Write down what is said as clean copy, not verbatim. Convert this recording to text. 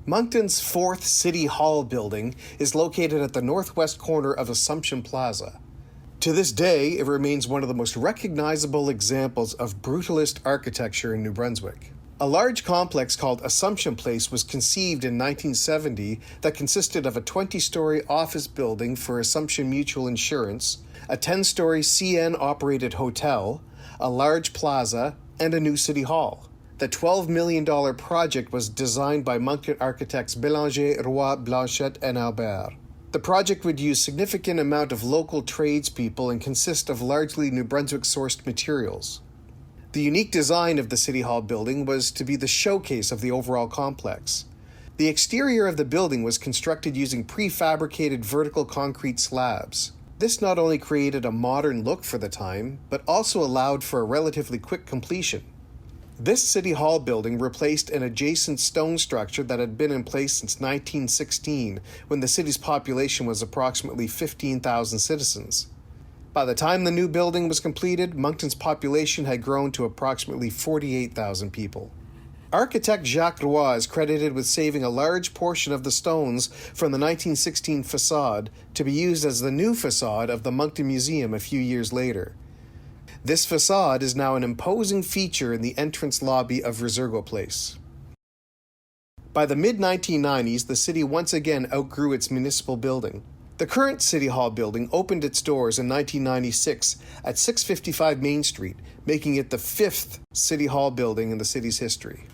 Moncton's fourth City Hall building is located at the northwest corner of Assumption Plaza. To this day, it remains one of the most recognizable examples of brutalist architecture in New Brunswick. A large complex called Assumption Place was conceived in 1970 that consisted of a 20-story office building for Assumption Mutual Insurance, a 10-story CN-operated hotel, a large plaza, and a new city hall. The $12 million project was designed by Moncton architects Bélanger, Roy, Blanchette, and Albert. The project would use significant amount of local tradespeople and consist of largely New Brunswick-sourced materials. The unique design of the City Hall building was to be the showcase of the overall complex. The exterior of the building was constructed using prefabricated vertical concrete slabs. This not only created a modern look for the time, but also allowed for a relatively quick completion. This City Hall building replaced an adjacent stone structure that had been in place since 1916, when the city's population was approximately 15,000 citizens. By the time the new building was completed, Moncton's population had grown to approximately 48,000 people. Architect Jacques Roy is credited with saving a large portion of the stones from the 1916 facade to be used as the new facade of the Moncton Museum a few years later. This facade is now an imposing feature in the entrance lobby of Resurgo Place. By the mid-1990s, the city once again outgrew its municipal building. The current City Hall building opened its doors in 1996 at 655 Main Street, making it the fifth City Hall building in the city's history.